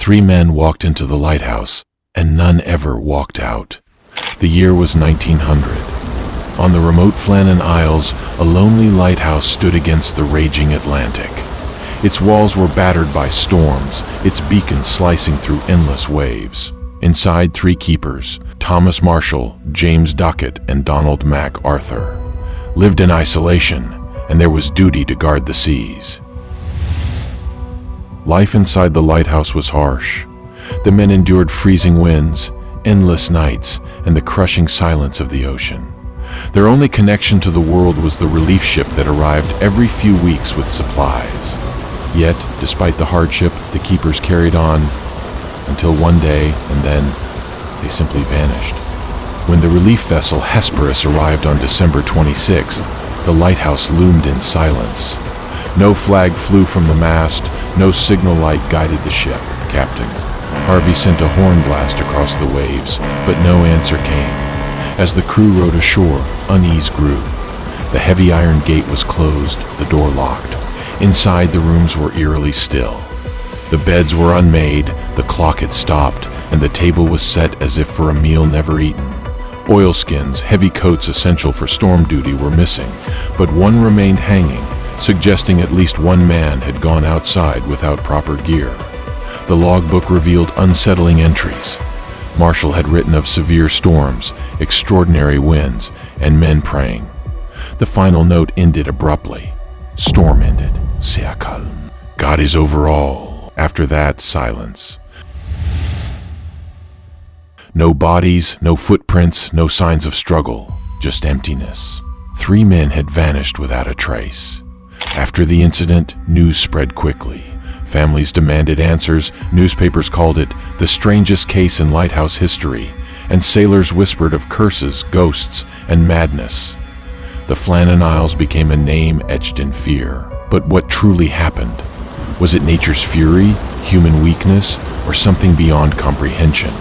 3 men walked into the lighthouse, and none ever walked out. The year was 1900. On the remote Flannan Isles, a lonely lighthouse stood against the raging Atlantic. Its walls were battered by storms, its beacon slicing through endless waves. Inside, 3 keepers, Thomas Marshall, James Duckett, and Donald MacArthur, lived in isolation, and there was duty to guard the seas. Life inside the lighthouse was harsh. The men endured freezing winds, endless nights, and the crushing silence of the ocean. Their only connection to the world was the relief ship that arrived every few weeks with supplies. Yet, despite the hardship, the keepers carried on until one day, and then they simply vanished. When the relief vessel Hesperus arrived on December 26th, the lighthouse loomed in silence. No flag flew from the mast, no signal light guided the ship. Captain Harvey sent a horn blast across the waves, but no answer came. As the crew rowed ashore, unease grew. The heavy iron gate was closed, the door locked. Inside, the rooms were eerily still. The beds were unmade, the clock had stopped, and the table was set as if for a meal never eaten. Oilskins, heavy coats essential for storm duty, were missing, but one remained hanging, suggesting at least one man had gone outside without proper gear. The logbook revealed unsettling entries. Marshall had written of severe storms, extraordinary winds, and men praying. The final note ended abruptly. Storm ended. Sea calm. God is over all. After that, silence. No bodies, no footprints, no signs of struggle, just emptiness. 3 men had vanished without a trace. After the incident, news spread quickly. Families demanded answers, newspapers called it the strangest case in lighthouse history, and sailors whispered of curses, ghosts, and madness. The Flannan Isles became a name etched in fear. But what truly happened? Was it nature's fury, human weakness, or something beyond comprehension?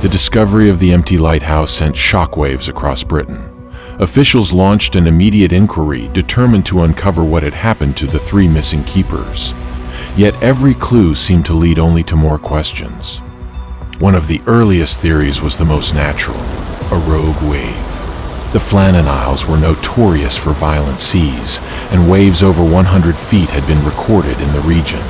The discovery of the empty lighthouse sent shockwaves across Britain. Officials launched an immediate inquiry, determined to uncover what had happened to the 3 missing keepers. Yet every clue seemed to lead only to more questions. One of the earliest theories was the most natural: a rogue wave. The Flannan Isles were notorious for violent seas, and waves over 100 feet had been recorded in the region.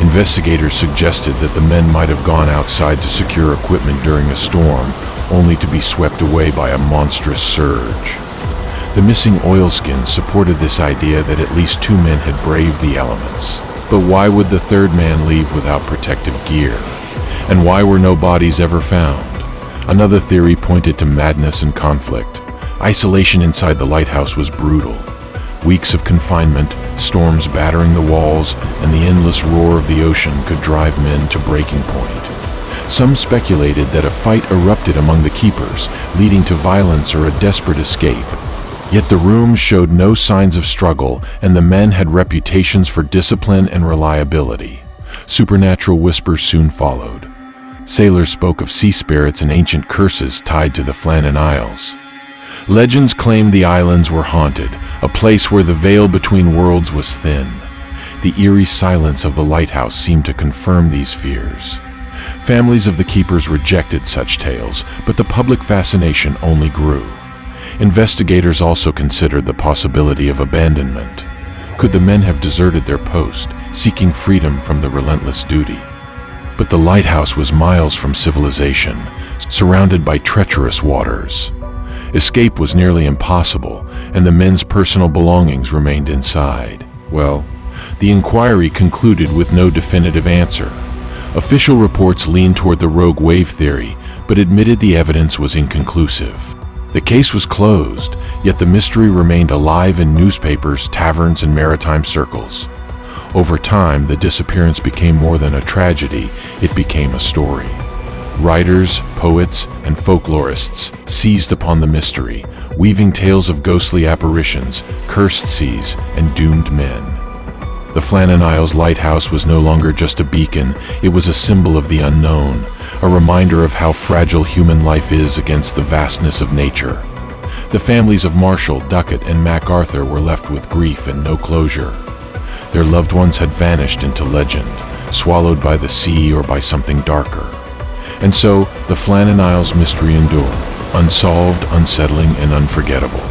Investigators suggested that the men might have gone outside to secure equipment during a storm, only to be swept away by a monstrous surge. The missing oilskins supported this idea that at least 2 men had braved the elements. But why would the 3rd man leave without protective gear? And why were no bodies ever found? Another theory pointed to madness and conflict. Isolation inside the lighthouse was brutal. Weeks of confinement, storms battering the walls, and the endless roar of the ocean could drive men to breaking point. Some speculated that a fight erupted among the keepers, leading to violence or a desperate escape. Yet the rooms showed no signs of struggle, and the men had reputations for discipline and reliability. Supernatural whispers soon followed. Sailors spoke of sea spirits and ancient curses tied to the Flannan Isles. Legends claimed the islands were haunted, a place where the veil between worlds was thin. The eerie silence of the lighthouse seemed to confirm these fears. Families of the keepers rejected such tales, but the public fascination only grew. Investigators also considered the possibility of abandonment. Could the men have deserted their post, seeking freedom from the relentless duty? But the lighthouse was miles from civilization, surrounded by treacherous waters. Escape was nearly impossible, and the men's personal belongings remained inside. Well, the inquiry concluded with no definitive answer. Official reports leaned toward the rogue wave theory, but admitted the evidence was inconclusive. The case was closed, yet the mystery remained alive in newspapers, taverns, and maritime circles. Over time, the disappearance became more than a tragedy, it became a story. Writers, poets, and folklorists seized upon the mystery, weaving tales of ghostly apparitions, cursed seas, and doomed men. The Flannan Isles Lighthouse was no longer just a beacon, it was a symbol of the unknown, a reminder of how fragile human life is against the vastness of nature. The families of Marshall, Duckett, and MacArthur were left with grief and no closure. Their loved ones had vanished into legend, swallowed by the sea or by something darker. And so, the Flannan Isles Mystery endured, unsolved, unsettling, and unforgettable.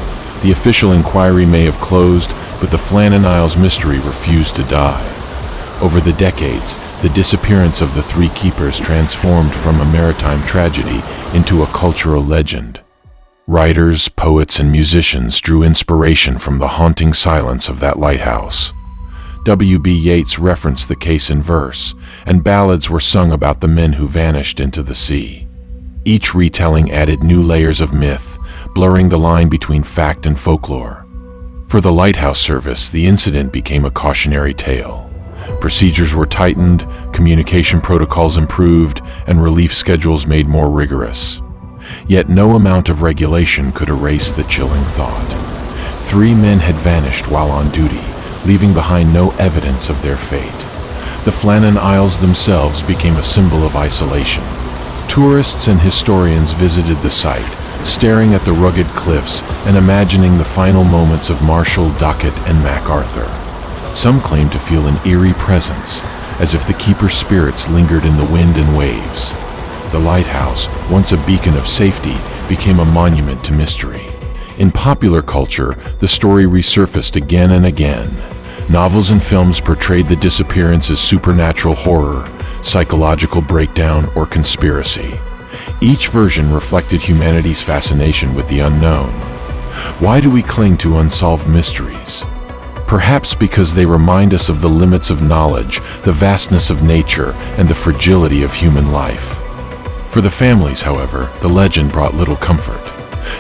The official inquiry may have closed, but the Flannan Isles Mystery refused to die. Over the decades, the disappearance of the three keepers transformed from a maritime tragedy into a cultural legend. Writers, poets, and musicians drew inspiration from the haunting silence of that lighthouse. W.B. Yeats referenced the case in verse, and ballads were sung about the men who vanished into the sea. Each retelling added new layers of myth, blurring the line between fact and folklore. For the lighthouse service, the incident became a cautionary tale. Procedures were tightened, communication protocols improved, and relief schedules made more rigorous. Yet no amount of regulation could erase the chilling thought. 3 men had vanished while on duty, leaving behind no evidence of their fate. The Flannan Isles themselves became a symbol of isolation. Tourists and historians visited the site, staring at the rugged cliffs and imagining the final moments of Marshall, Dockett, and MacArthur. Some claimed to feel an eerie presence, as if the keeper's spirits lingered in the wind and waves. The lighthouse, once a beacon of safety, became a monument to mystery. In popular culture, the story resurfaced again and again. Novels and films portrayed the disappearance as supernatural horror, psychological breakdown, or conspiracy. Each version reflected humanity's fascination with the unknown. Why do we cling to unsolved mysteries? Perhaps because they remind us of the limits of knowledge, the vastness of nature, and the fragility of human life. For the families, however, the legend brought little comfort.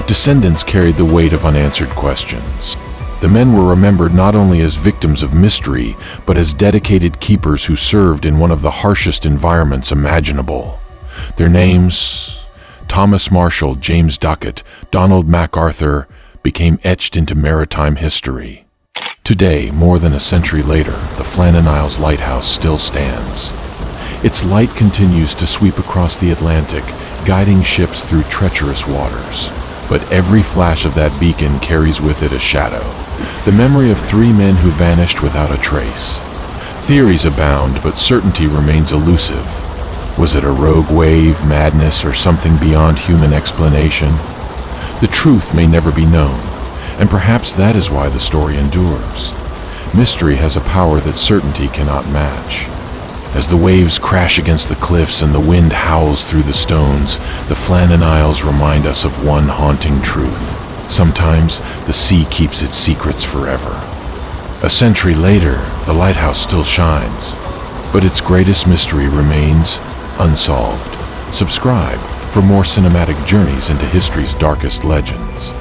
Descendants carried the weight of unanswered questions. The men were remembered not only as victims of mystery, but as dedicated keepers who served in one of the harshest environments imaginable. Their names, Thomas Marshall, James Dockett, Donald MacArthur, became etched into maritime history. Today, more than a century later, the Flannan Isles Lighthouse still stands. Its light continues to sweep across the Atlantic, guiding ships through treacherous waters. But every flash of that beacon carries with it a shadow, the memory of 3 men who vanished without a trace. Theories abound, but certainty remains elusive. Was it a rogue wave, madness, or something beyond human explanation? The truth may never be known, and perhaps that is why the story endures. Mystery has a power that certainty cannot match. As the waves crash against the cliffs and the wind howls through the stones, the Flannan Isles remind us of one haunting truth. Sometimes the sea keeps its secrets forever. A century later, the lighthouse still shines, but its greatest mystery remains unsolved. Subscribe for more cinematic journeys into history's darkest legends.